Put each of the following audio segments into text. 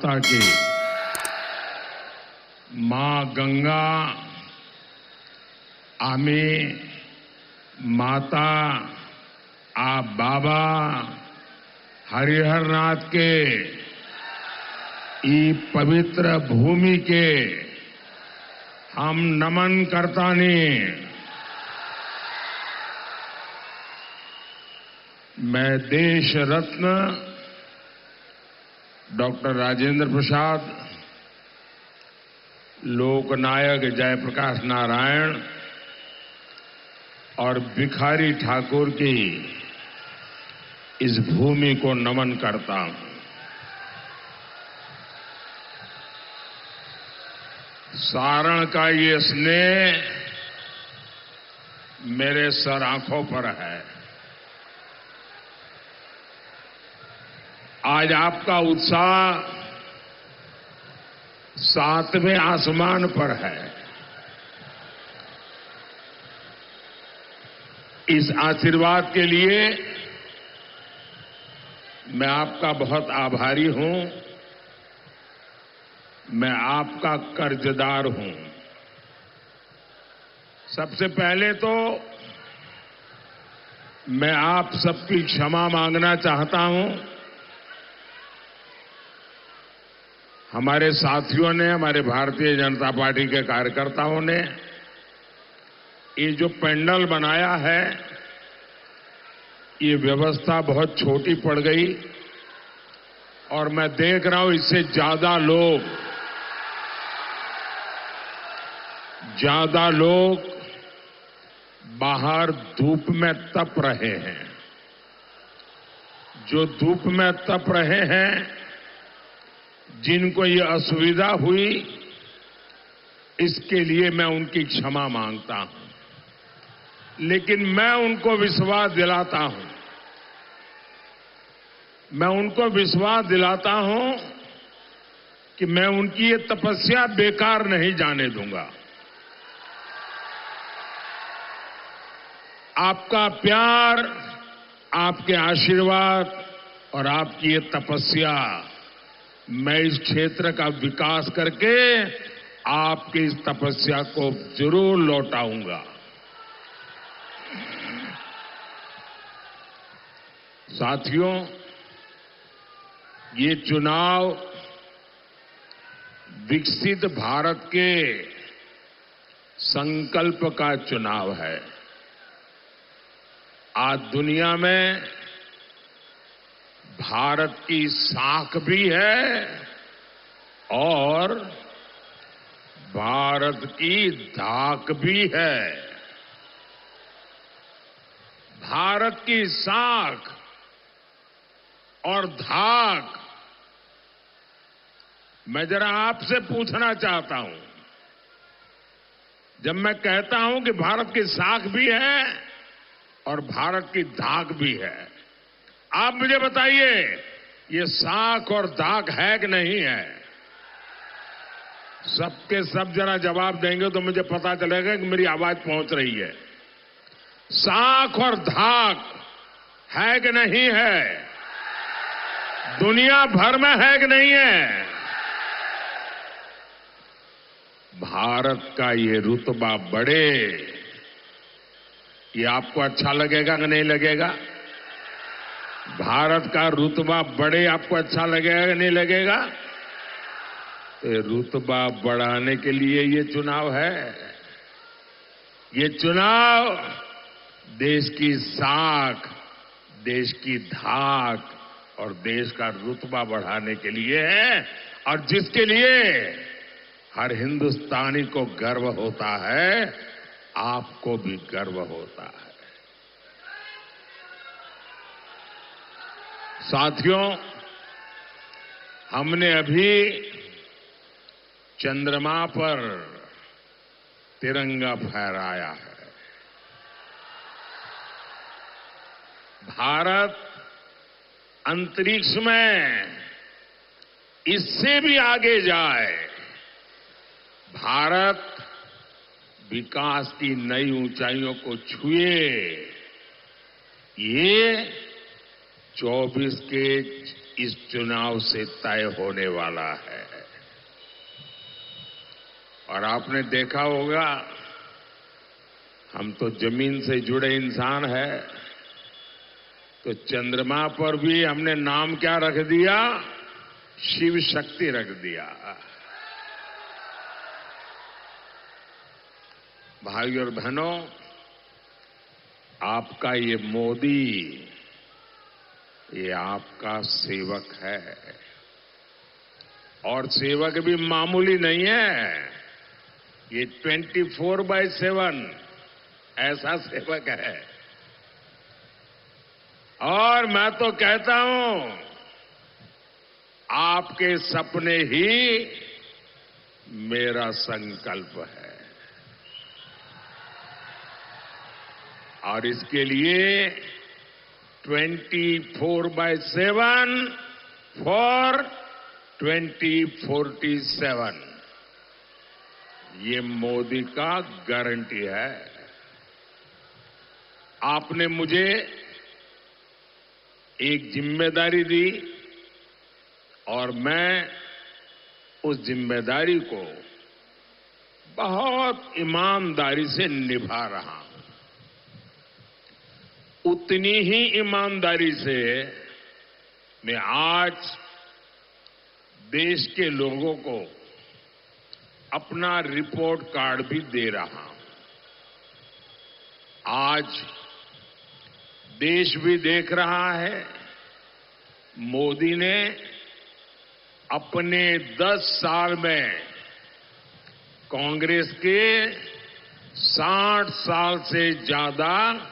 माता की, मां गंगा आमी माता आप बाबा हरिहरनाथ के ई पवित्र भूमि के हम नमन करतानी मैं देश रत्न डॉक्टर राजेंद्र प्रसाद, लोकनायक जयप्रकाश नारायण और भिखारी ठाकुर की इस भूमि को नमन करता हूं। सारण का ये स्नेह मेरे सर आंखों पर है। आज आपका उत्साह सातवें आसमान पर है। इस आशीर्वाद के लिए मैं आपका बहुत आभारी हूं। मैं आपका कर्जदार हूं। सबसे पहले तो मैं आप सबकी क्षमा मांगना चाहता हूं। हमारे साथियों ने, हमारे भारतीय जनता पार्टी के कार्यकर्ताओं ने ये जो पंडाल बनाया है, ये व्यवस्था बहुत छोटी पड़ गई और मैं देख रहा हूं इससे ज्यादा लोग बाहर धूप में तप रहे हैं। जो धूप में तप रहे हैं, जिनको ये असुविधा हुई, इसके लिए मैं उनकी क्षमा मांगता हूं। लेकिन मैं उनको विश्वास दिलाता हूं, कि मैं उनकी ये तपस्या बेकार नहीं जाने दूंगा। आपका प्यार, आपके आशीर्वाद और आपकी ये तपस्या, मैं इस क्षेत्र का विकास करके आपकी इस तपस्या को जरूर लौटाऊंगा। साथियों, ये चुनाव विकसित भारत के संकल्प का चुनाव है। आज दुनिया में भारत की साख भी है और भारत की धाक भी है। भारत की साख और धाक, मैं जरा आपसे पूछना चाहता हूं। जब मैं कहता हूं कि भारत की साख भी है और भारत की धाक भी है, आप मुझे बताइए, ये साख और धाक है कि नहीं है? सबके सब जरा जवाब देंगे तो मुझे पता चलेगा कि मेरी आवाज पहुंच रही है। साख और धाक है कि नहीं है? दुनिया भर में है कि नहीं है? भारत का ये रुतबा बढ़े, ये आपको अच्छा लगेगा कि नहीं लगेगा? भारत का रुतबा बढ़े, आपको अच्छा लगेगा कि नहीं लगेगा? तो रुतबा बढ़ाने के लिए ये चुनाव है। ये चुनाव देश की साख, देश की धाक और देश का रुतबा बढ़ाने के लिए है, और जिसके लिए हर हिंदुस्तानी को गर्व होता है, आपको भी गर्व होता है। साथियों, हमने अभी चंद्रमा पर तिरंगा फहराया है। भारत अंतरिक्ष में इससे भी आगे जाए, भारत विकास की नई ऊंचाइयों को छुए, ये 24 के इस चुनाव से तय होने वाला है। और आपने देखा होगा, हम तो जमीन से जुड़े इंसान हैं, तो चंद्रमा पर भी हमने नाम क्या रख दिया? शिव शक्ति रख दिया। भाइयों और बहनों, आपका ये मोदी, ये आपका सेवक है। और सेवक भी मामूली नहीं है, ये 24/7 ऐसा सेवक है। और मैं तो कहता हूं, आपके सपने ही मेरा संकल्प है। और इसके लिए 24/7 फॉर 2047 ये मोदी का गारंटी है। आपने मुझे एक जिम्मेदारी दी और मैं उस जिम्मेदारी को बहुत ईमानदारी से निभा रहा हूं। उतनी ही ईमानदारी से मैं आज देश के लोगों को अपना रिपोर्ट कार्ड भी दे रहा हूं। आज देश भी देख रहा है, मोदी ने अपने 10 साल में कांग्रेस के 60 साल से ज्यादा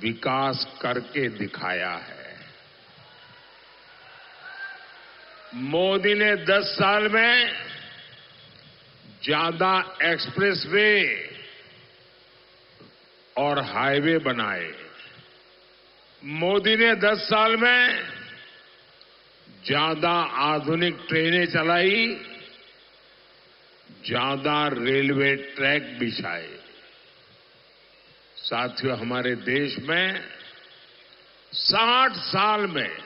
विकास करके दिखाया है। मोदी ने 10 साल में ज्यादा एक्सप्रेसवे और हाईवे बनाए। मोदी ने 10 साल में ज्यादा आधुनिक ट्रेनें चलाई, ज्यादा रेलवे ट्रैक बिछाए। साथियों, हमारे देश में 60 साल में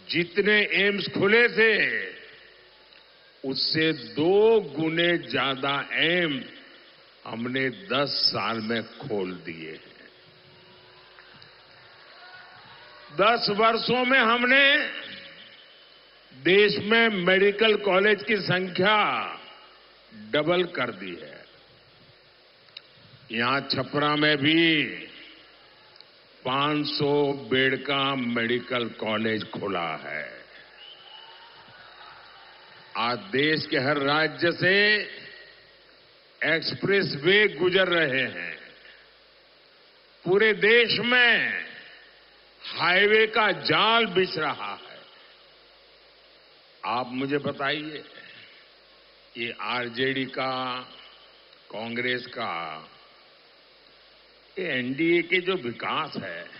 जितने एम्स खुले थे, उससे 2 गुने ज्यादा एम्स हमने 10 साल में खोल दिए हैं। 10 वर्षों में हमने देश में मेडिकल कॉलेज की संख्या डबल कर दी है। यहां छपरा में भी 500 बेड का मेडिकल कॉलेज खुला है। आज देश के हर राज्य से एक्सप्रेस वे गुजर रहे हैं। पूरे देश में हाईवे का जाल बिछ रहा है। आप मुझे बताइए, ये आरजेडी का, कांग्रेस का, ये एनडीए के जो विकास है,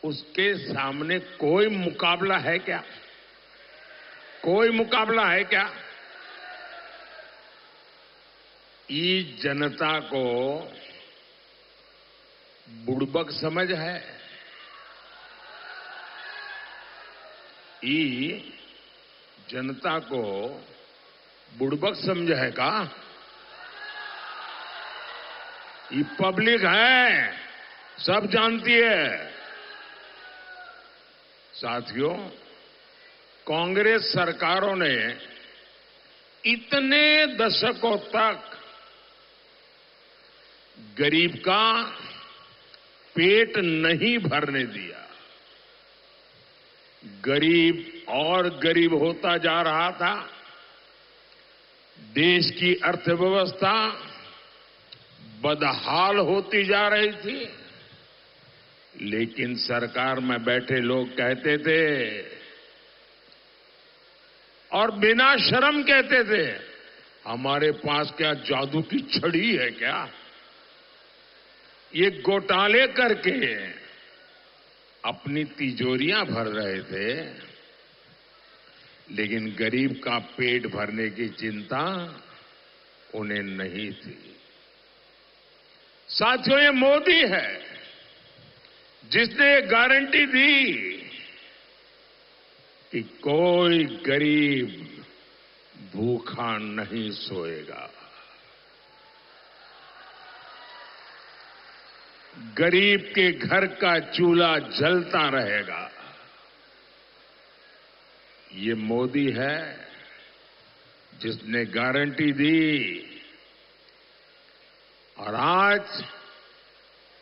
उसके सामने कोई मुकाबला है क्या? कोई मुकाबला है क्या? इस जनता को बुड़बक समझ है। ई जनता को बुड़बक समझ है का? ये पब्लिक है, सब जानती है। साथियों, कांग्रेस सरकारों ने इतने दशकों तक गरीब का पेट नहीं भरने दिया। गरीब और गरीब होता जा रहा था। देश की अर्थव्यवस्था बदहाल होती जा रही थी। लेकिन सरकार में बैठे लोग कहते थे और बिना शर्म कहते थे, हमारे पास क्या जादू की छड़ी है क्या? ये घोटाले करके अपनी तिजोरियां भर रहे थे, लेकिन गरीब का पेट भरने की चिंता उन्हें नहीं थी। साथियों, ये मोदी है जिसने ये गारंटी दी कि कोई गरीब भूखा नहीं सोएगा। गरीब के घर का चूल्हा जलता रहेगा। ये मोदी है जिसने गारंटी दी और आज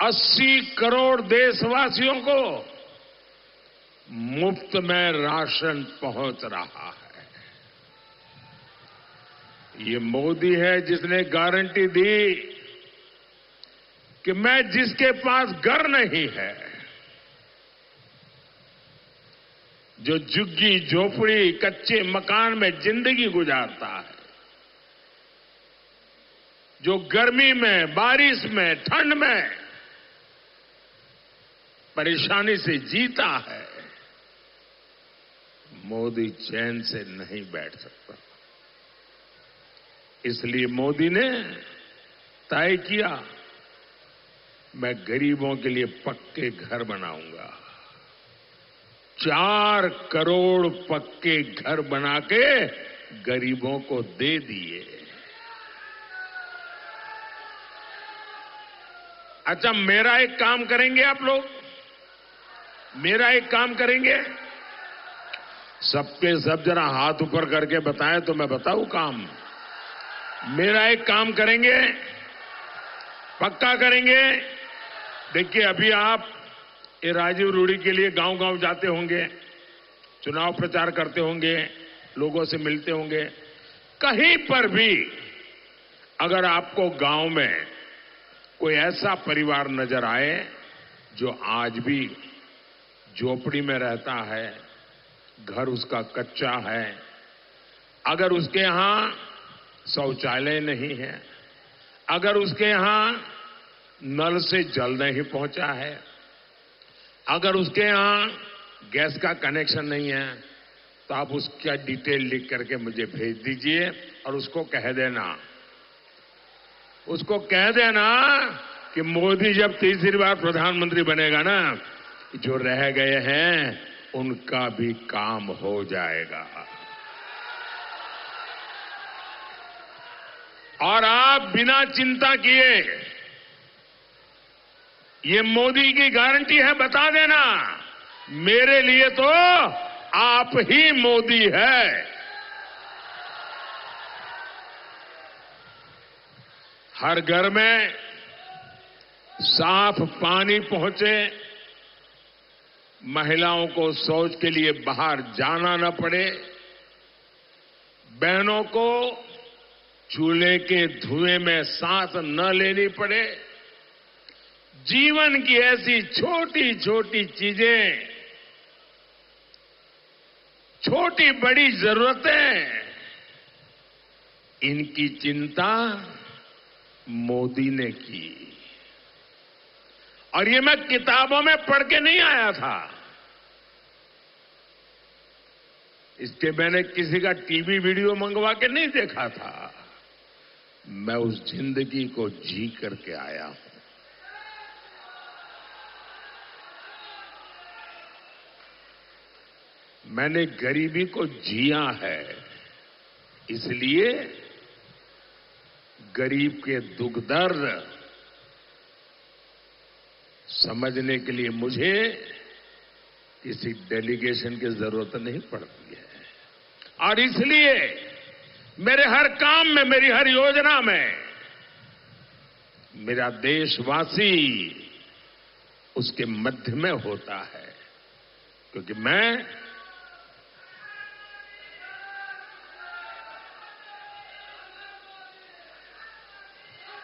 80 करोड़ देशवासियों को मुफ्त में राशन पहुंच रहा है। ये मोदी है जिसने गारंटी दी कि मैं जिसके पास घर नहीं है, जो झुग्गी झोपड़ी कच्चे मकान में जिंदगी गुजारता है, जो गर्मी में बारिश में ठंड में परेशानी से जीता है, मोदी चैन से नहीं बैठ सकता। इसलिए मोदी ने तय किया, मैं गरीबों के लिए पक्के घर बनाऊंगा। 4 करोड़ पक्के घर बना के गरीबों को दे दिए। अच्छा, मेरा एक काम करेंगे आप लोग, मेरा एक काम करेंगे, सबके सब जरा हाथ ऊपर करके बताएं तो मैं बताऊं काम। मेरा एक काम करेंगे, पक्का करेंगे। देखिए, अभी आप ये राजीव रूडी के लिए गांव गांव जाते होंगे, चुनाव प्रचार करते होंगे, लोगों से मिलते होंगे। कहीं पर भी अगर आपको गांव में कोई ऐसा परिवार नजर आए जो आज भी झोपड़ी में रहता है, घर उसका कच्चा है, अगर उसके यहां शौचालय नहीं है, अगर उसके यहां नल से जल नहीं पहुंचा है, अगर उसके यहां गैस का कनेक्शन नहीं है, तो आप उसका डिटेल लिख करके मुझे भेज दीजिए और उसको कह देना कि मोदी जब तीसरी बार प्रधानमंत्री बनेगा ना, जो रह गए हैं उनका भी काम हो जाएगा। और आप बिना चिंता किए, ये मोदी की गारंटी है, बता देना, मेरे लिए तो आप ही मोदी है। हर घर में साफ पानी पहुंचे, महिलाओं को शौच के लिए बाहर जाना न पड़े, बहनों को चूल्हे के धुएं में सांस न लेनी पड़े। जीवन की ऐसी छोटी छोटी चीजें, छोटी बड़ी जरूरतें, इनकी चिंता मोदी ने की। और ये मैं किताबों में पढ़ के नहीं आया था, इसके मैंने किसी का टीवी वीडियो मंगवा के नहीं देखा था, मैं उस जिंदगी को जी करके आया हूं। मैंने गरीबी को जिया है, इसलिए गरीब के दुख दर्द समझने के लिए मुझे किसी डेलीगेशन की जरूरत नहीं पड़ती है। और इसलिए मेरे हर काम में, मेरी हर योजना में मेरा देशवासी उसके मध्य में होता है, क्योंकि मैं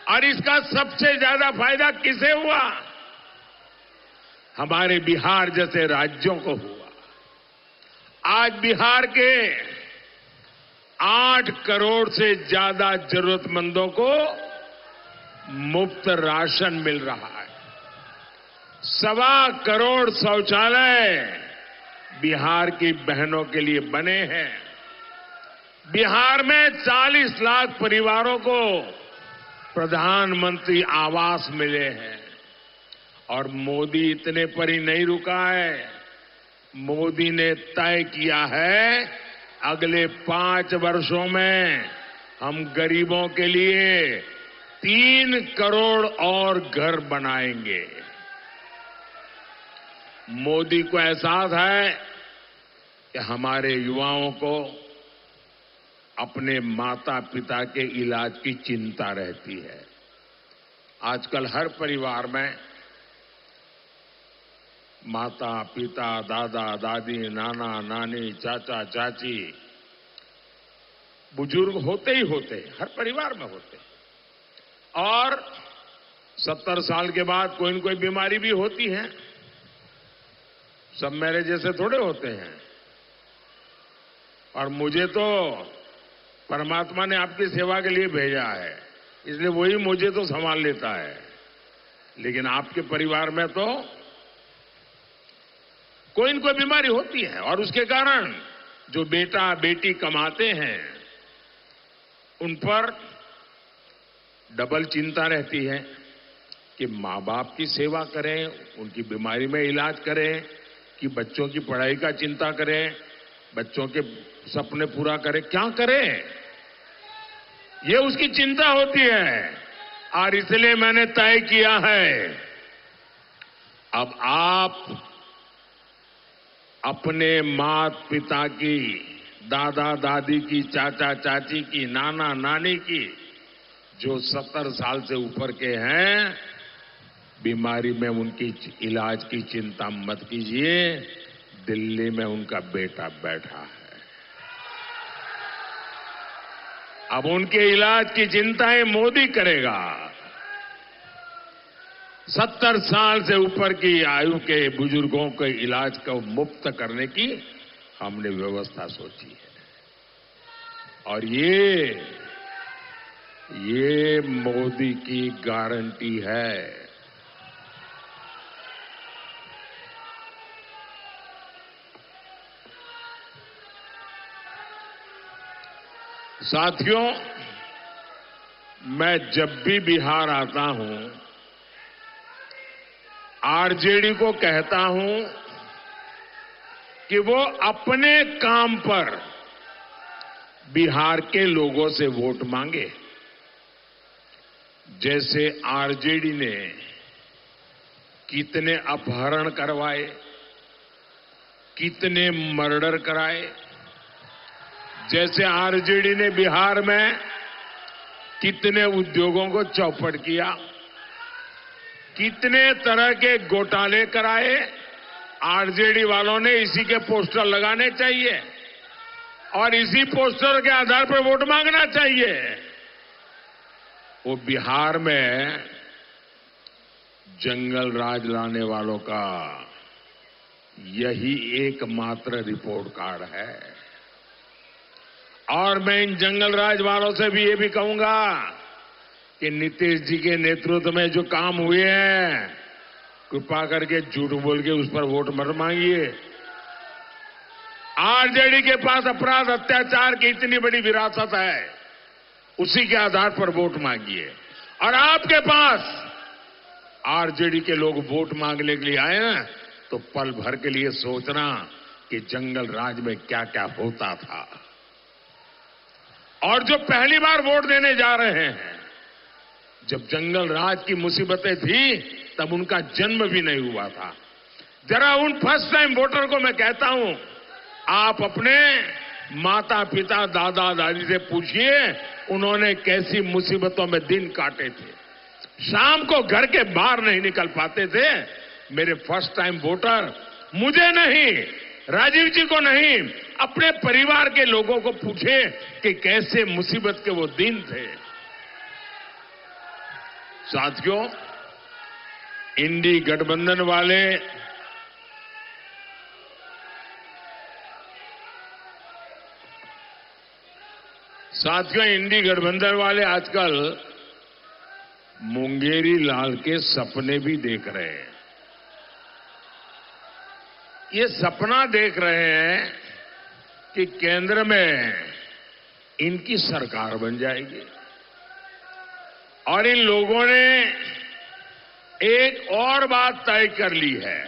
और इसका सबसे ज्यादा फायदा किसे हुआ? हमारे बिहार जैसे राज्यों को हुआ। आज बिहार के 8 करोड़ से ज्यादा जरूरतमंदों को मुफ्त राशन मिल रहा है। 1.25 करोड़ शौचालय बिहार की बहनों के लिए बने हैं। बिहार में 40 लाख परिवारों को प्रधानमंत्री आवास मिले हैं। और मोदी इतने पर ही नहीं रुका है, मोदी ने तय किया है अगले 5 वर्षों में हम गरीबों के लिए 3 करोड़ और घर बनाएंगे। मोदी को एहसास है कि हमारे युवाओं को अपने माता पिता के इलाज की चिंता रहती है। आजकल हर परिवार में माता पिता, दादा दादी, नाना नानी, चाचा चाची, बुजुर्ग होते ही होते, हर परिवार में होते। और 70 साल के बाद कोई न कोई बीमारी भी होती है। सब मेरे जैसे थोड़े होते हैं। और मुझे तो परमात्मा ने आपकी सेवा के लिए भेजा है, इसलिए वही मुझे तो संभाल लेता है। लेकिन आपके परिवार में तो कोई न कोई बीमारी होती है और उसके कारण जो बेटा बेटी कमाते हैं उन पर डबल चिंता रहती है कि मां बाप की सेवा करें, उनकी बीमारी में इलाज करें, कि बच्चों की पढ़ाई का चिंता करें, बच्चों के सपने पूरा करें, क्या करें, ये उसकी चिंता होती है। और इसलिए मैंने तय किया है अब आप अपने माता पिता की, दादा दादी की, चाचा चाची की, नाना नानी की, जो 70 साल से ऊपर के हैं, बीमारी में उनकी इलाज की चिंता मत कीजिए। दिल्ली में उनका बेटा बैठा है, अब उनके इलाज की चिंताएं मोदी करेगा। 70 साल से ऊपर की आयु के बुजुर्गों के इलाज को मुफ्त करने की हमने व्यवस्था सोची है। और ये मोदी की गारंटी है। साथियों, मैं जब भी बिहार आता हूं, आरजेडी को कहता हूं कि वो अपने काम पर बिहार के लोगों से वोट मांगे। जैसे आरजेडी ने कितने अपहरण करवाए, कितने मर्डर कराए, जैसे आरजेडी ने बिहार में कितने उद्योगों को चौपट किया, कितने तरह के घोटाले कराए, आरजेडी वालों ने इसी के पोस्टर लगाने चाहिए और इसी पोस्टर के आधार पर वोट मांगना चाहिए। वो बिहार में जंगल राज लाने वालों का यही एकमात्र रिपोर्ट कार्ड है। और मैं इन जंगल राज वालों से भी ये भी कहूंगा कि नीतीश जी के नेतृत्व में जो काम हुए हैं, कृपा करके झूठ बोल के उस पर वोट मत मांगिए। आरजेडी के पास अपराध अत्याचार की इतनी बड़ी विरासत है, उसी के आधार पर वोट मांगिए। और आपके पास आरजेडी के लोग वोट मांगने के लिए आए ना, तो पल भर के लिए सोचना कि जंगल राज में क्या क्या होता था। और जो पहली बार वोट देने जा रहे हैं, जब जंगल राज की मुसीबतें थी तब उनका जन्म भी नहीं हुआ था। जरा उन फर्स्ट टाइम वोटर को मैं कहता हूं, आप अपने माता पिता, दादा दादी से पूछिए उन्होंने कैसी मुसीबतों में दिन काटे थे, शाम को घर के बाहर नहीं निकल पाते थे। मेरे फर्स्ट टाइम वोटर मुझे नहीं, राजीव जी को नहीं, अपने परिवार के लोगों को पूछे कि कैसे मुसीबत के वो दिन थे। साथियों, इंडी गठबंधन वाले इंडी गठबंधन वाले आजकल मुंगेरी लाल के सपने भी देख रहे हैं। ये सपना देख रहे हैं कि केंद्र में इनकी सरकार बन जाएगी। और इन लोगों ने एक और बात तय कर ली है,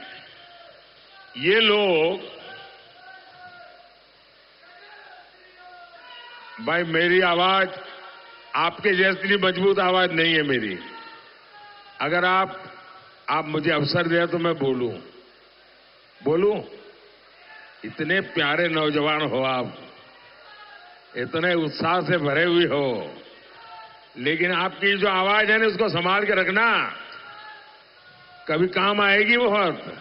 ये लोग भाई मेरी आवाज आपके जैसी मजबूत आवाज नहीं है मेरी। अगर आप मुझे अवसर दें तो मैं बोलूं। इतने प्यारे नौजवान हो आप, इतने उत्साह से भरे हुए हो, लेकिन आपकी जो आवाज है ना उसको संभाल के रखना, कभी काम आएगी बहुत।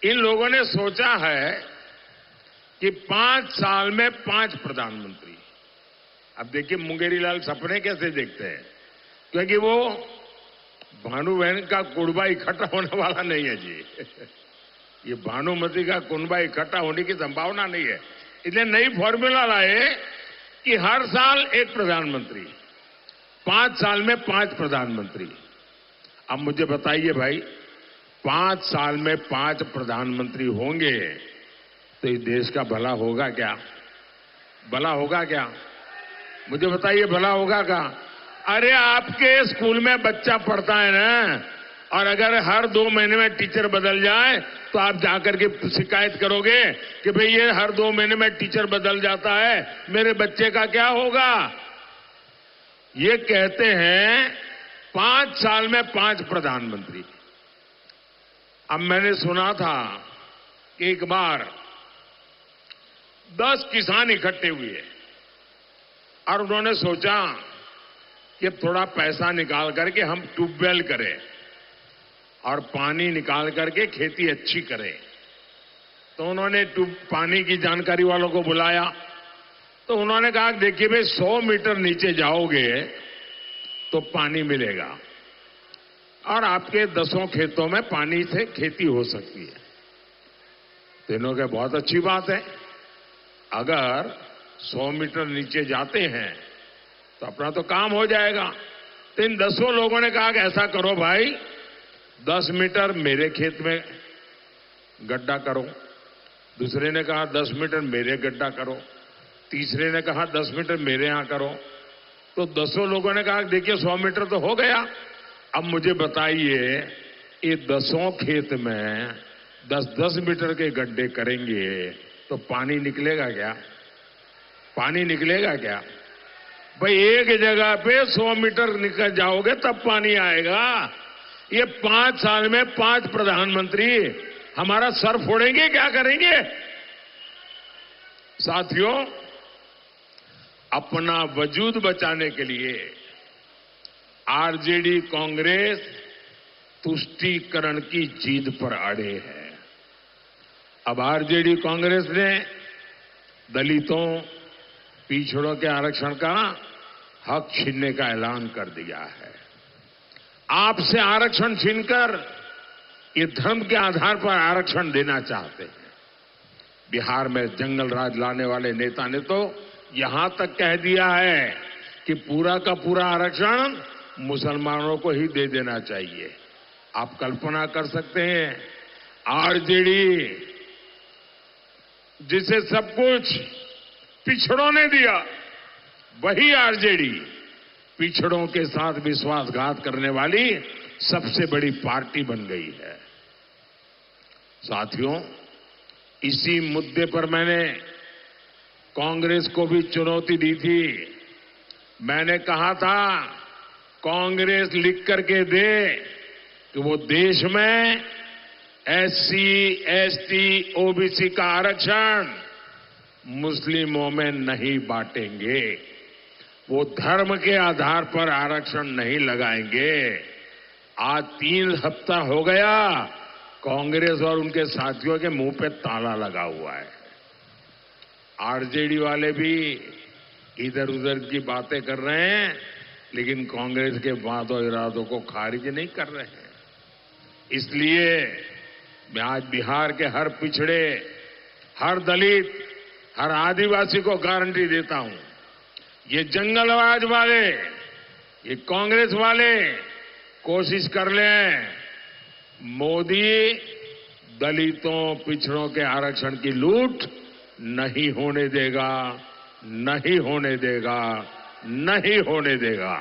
इन लोगों ने सोचा है कि 5 साल में 5 प्रधानमंत्री। अब देखिए मुंगेरी लाल सपने कैसे देखते हैं, क्योंकि वो भानुबहन का कुनबा इकट्ठा होने वाला नहीं है जी। ये भानुमति का कुनबा इकट्ठा होने की संभावना नहीं है, इसलिए नई फॉर्मूला लाए कि हर साल एक प्रधानमंत्री, 5 साल में 5 प्रधानमंत्री। अब मुझे बताइए भाई, 5 साल में 5 प्रधानमंत्री होंगे तो इस देश का भला होगा क्या? भला होगा क्या? मुझे बताइए, भला होगा क्या? अरे आपके स्कूल में बच्चा पढ़ता है ना, और अगर हर 2 महीने में टीचर बदल जाए तो आप जाकर के शिकायत करोगे कि भाई ये हर 2 महीने में टीचर बदल जाता है, मेरे बच्चे का क्या होगा? ये कहते हैं 5 साल में 5 प्रधानमंत्री। अब मैंने सुना था कि एक बार 10 किसान इकट्ठे हुए और उन्होंने सोचा कि थोड़ा पैसा निकाल करके हम ट्यूबवेल करें और पानी निकाल करके खेती अच्छी करें। तो उन्होंने पानी की जानकारी वालों को बुलाया, तो उन्होंने कहा देखिए भाई 100 मीटर नीचे जाओगे तो पानी मिलेगा और आपके 10 खेतों में पानी से खेती हो सकती है। तीनों के बहुत अच्छी बात है, अगर 100 मीटर नीचे जाते हैं तो अपना तो काम हो जाएगा। तो इन 10 लोगों ने कहा कि ऐसा करो भाई, 10 मीटर मेरे खेत में गड्ढा करो, दूसरे ने कहा 10 मीटर मेरे गड्ढा करो, तीसरे ने कहा 10 मीटर मेरे यहां करो। तो 10 लोगों ने कहा देखिए 100 मीटर तो हो गया, अब मुझे बताइए ये 10 खेत में 10-10 मीटर के गड्ढे करेंगे तो पानी निकलेगा क्या? पानी निकलेगा क्या? भाई एक जगह पे 100 मीटर निकल जाओगे तब पानी आएगा। ये 5 साल में 5 प्रधानमंत्री हमारा सर फोड़ेंगे, क्या करेंगे? साथियों, अपना वजूद बचाने के लिए आरजेडी कांग्रेस तुष्टीकरण की जिद पर अड़े है। अब आरजेडी कांग्रेस ने दलितों, पिछड़ों के आरक्षण का हक छीनने का ऐलान कर दिया है। आपसे आरक्षण छीनकर ये धर्म के आधार पर आरक्षण देना चाहते हैं। बिहार में जंगल राज लाने वाले नेता ने तो यहां तक कह दिया है कि पूरा का पूरा आरक्षण मुसलमानों को ही दे देना चाहिए। आप कल्पना कर सकते हैं, आरजेडी जिसे सब कुछ पिछड़ों ने दिया, वही आरजेडी पिछड़ों के साथ विश्वासघात करने वाली सबसे बड़ी पार्टी बन गई है। साथियों, इसी मुद्दे पर मैंने कांग्रेस को भी चुनौती दी थी। मैंने कहा था कांग्रेस लिख करके दे कि वो देश में एससी, एसटी, ओबीसी का आरक्षण मुस्लिमों में नहीं बांटेंगे, वो धर्म के आधार पर आरक्षण नहीं लगाएंगे। आज 3 हफ्ता हो गया, कांग्रेस और उनके साथियों के मुंह पे ताला लगा हुआ है। आरजेडी वाले भी इधर उधर की बातें कर रहे हैं, लेकिन कांग्रेस के वादों इरादों को खारिज नहीं कर रहे हैं। इसलिए मैं आज बिहार के हर पिछड़े, हर दलित, हर आदिवासी को गारंटी देता हूं, ये जंगलराज वाले, ये कांग्रेस वाले कोशिश कर लें, मोदी दलितों, पिछड़ों के आरक्षण की लूट नहीं होने देगा, नहीं होने देगा, नहीं होने देगा।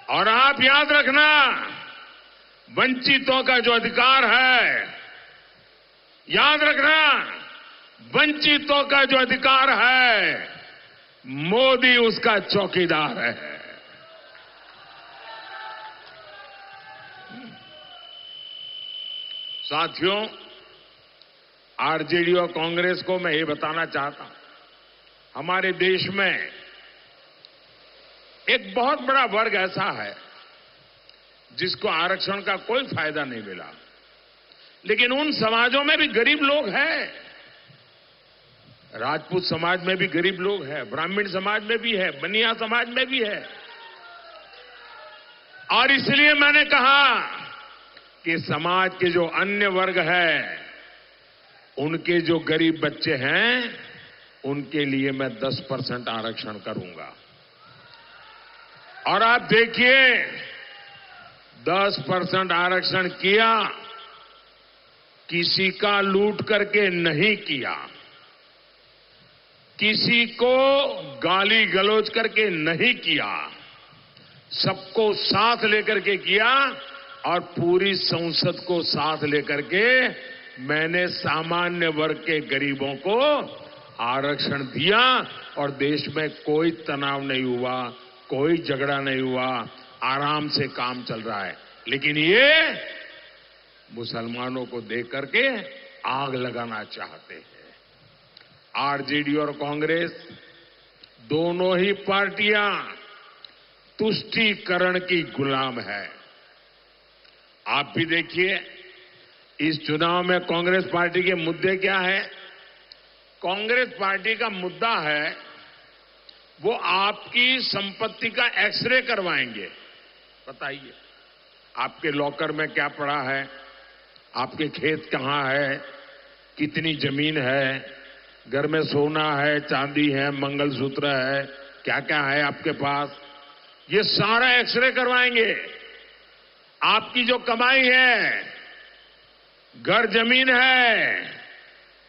और आप याद रखना, वंचितों का जो अधिकार है, याद रखना, वंचितों का जो अधिकार है, मोदी उसका चौकीदार है। साथियों, आरजेडी और कांग्रेस को मैं ये बताना चाहता हूं, हमारे देश में एक बहुत बड़ा वर्ग ऐसा है जिसको आरक्षण का कोई फायदा नहीं मिला, लेकिन उन समाजों में भी गरीब लोग हैं। राजपूत समाज में भी गरीब लोग हैं, ब्राह्मण समाज में भी है, बनिया समाज में भी है। और इसलिए मैंने कहा कि समाज के जो अन्य वर्ग है, उनके जो गरीब बच्चे हैं, उनके लिए मैं 10% आरक्षण करूंगा। और आप देखिए, 10% आरक्षण किया, किसी का लूट करके नहीं किया, किसी को गाली गलौज करके नहीं किया, सबको साथ लेकर के किया और पूरी संसद को साथ लेकर के मैंने सामान्य वर्ग के गरीबों को आरक्षण दिया और देश में कोई तनाव नहीं हुआ, कोई झगड़ा नहीं हुआ, आराम से काम चल रहा है। लेकिन ये मुसलमानों को देख करके आग लगाना चाहते हैं। आरजेडी और कांग्रेस दोनों ही पार्टियां तुष्टीकरण की गुलाम है। आप भी देखिए, इस चुनाव में कांग्रेस पार्टी के मुद्दे क्या है? कांग्रेस पार्टी का मुद्दा है वो आपकी संपत्ति का एक्सरे करवाएंगे। बताइए, आपके लॉकर में क्या पड़ा है, आपके खेत कहां है, कितनी जमीन है, घर में सोना है, चांदी है, मंगलसूत्र है, क्या क्या है आपके पास, ये सारा एक्सरे करवाएंगे। आपकी जो कमाई है, घर जमीन है,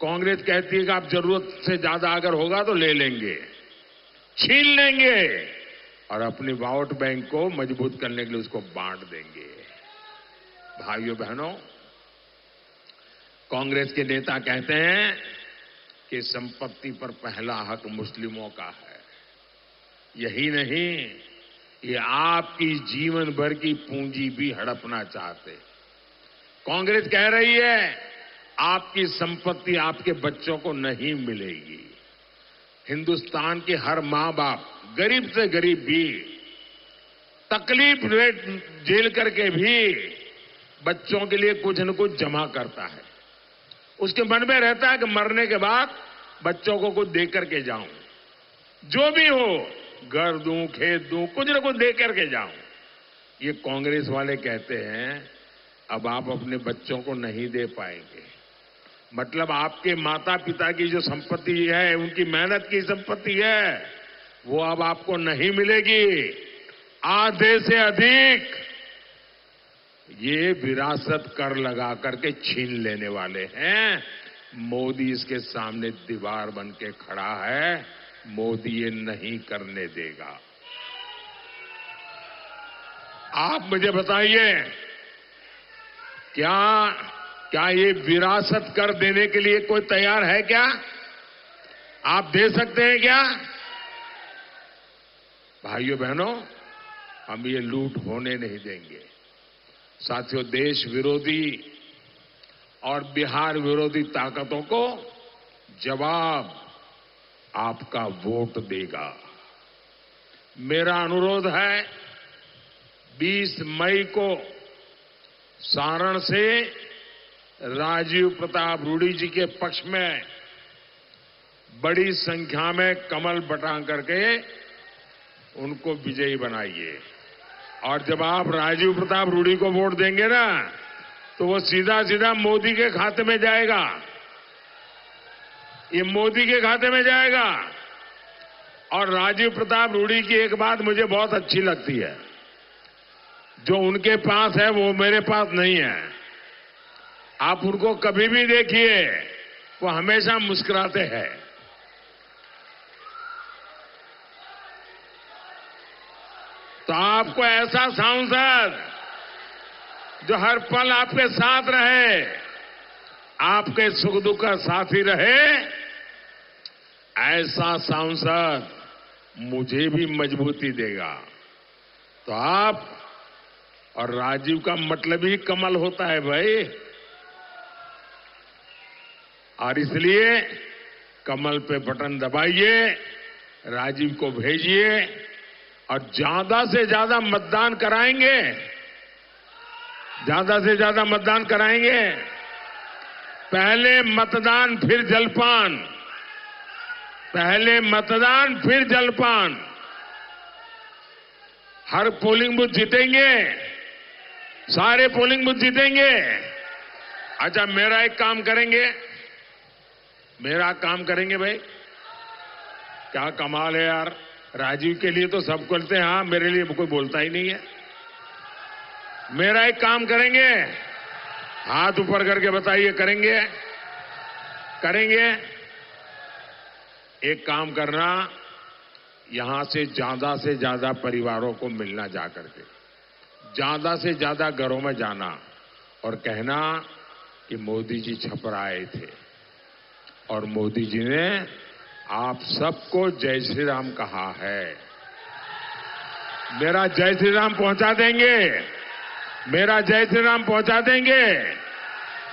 कांग्रेस कहती है कि आप जरूरत से ज्यादा अगर होगा तो ले लेंगे, छीन लेंगे और अपनी वोट बैंक को मजबूत करने के लिए उसको बांट देंगे। भाइयों बहनों, कांग्रेस के नेता कहते हैं कि संपत्ति पर पहला हक मुस्लिमों का है। यही नहीं, ये आपकी जीवन भर की पूंजी भी हड़पना चाहते। कांग्रेस कह रही है आपकी संपत्ति आपके बच्चों को नहीं मिलेगी। हिंदुस्तान के हर मां बाप, गरीब से गरीब भी, तकलीफ रेट झेल करके भी बच्चों के लिए कुछ न कुछ जमा करता है। उसके मन में रहता है कि मरने के बाद बच्चों को कुछ दे करके जाऊं, जो भी हो, घर दूं, खेत दूं, कुछ न कुछ दे करके जाऊं। ये कांग्रेस वाले कहते हैं अब आप अपने बच्चों को नहीं दे पाएंगे, मतलब आपके माता पिता की जो संपत्ति है, उनकी मेहनत की संपत्ति है, वो अब आपको नहीं मिलेगी। आधे से अधिक ये विरासत कर लगा करके छीन लेने वाले हैं। मोदी इसके सामने दीवार बन के खड़ा है, मोदी ये नहीं करने देगा। आप मुझे बताइए, क्या ये विरासत कर देने के लिए कोई तैयार है क्या? आप दे सकते हैं क्या? भाइयों बहनों, हम ये लूट होने नहीं देंगे। साथियों, देश विरोधी और बिहार विरोधी ताकतों को जवाब आपका वोट देगा। मेरा अनुरोध है, 20 मई को सारण से राजीव प्रताप रूडी जी के पक्ष में बड़ी संख्या में कमल बटांग करके उनको विजयी बनाइए। और जब आप राजीव प्रताप रूडी को वोट देंगे ना, तो वो सीधा सीधा मोदी के खाते में जाएगा। ये मोदी के खाते में जाएगा। और राजीव प्रताप रूडी की एक बात मुझे बहुत अच्छी लगती है, जो उनके पास है वो मेरे पास नहीं है। आप उनको कभी भी देखिए, वो हमेशा मुस्कुराते हैं। तो आपको ऐसा सांसद जो हर पल आपके साथ रहे, आपके सुख दुख का साथी रहे, ऐसा सांसद मुझे भी मजबूती देगा। तो आप और राजीव का मतलब ही कमल होता है भाई। और इसलिए कमल पे बटन दबाइए, राजीव को भेजिए और ज्यादा से ज्यादा मतदान कराएंगे, ज्यादा से ज्यादा मतदान कराएंगे। पहले मतदान फिर जलपान, पहले मतदान फिर जलपान। हर पोलिंग बूथ जीतेंगे, सारे पोलिंग बूथ जीतेंगे। अच्छा, मेरा एक काम करेंगे, मेरा काम करेंगे भाई। क्या कमाल है यार, राजीव के लिए तो सब करते हैं, हाँ मेरे लिए कोई बोलता ही नहीं है। मेरा एक काम करेंगे, हाथ ऊपर करके बताइए, करेंगे? करेंगे? एक काम करना, यहां से ज्यादा परिवारों को मिलना, जाकर के ज्यादा से ज्यादा घरों में जाना और कहना कि मोदी जी छपरा आए थे और मोदी जी ने आप सबको जय श्री राम कहा है। मेरा जय श्री राम पहुंचा देंगे, मेरा जय श्री राम पहुंचा देंगे।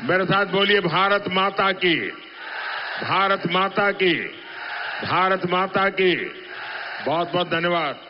मेरे साथ बोलिए, भारत माता की, भारत माता की, भारत माता की। बहुत बहुत धन्यवाद।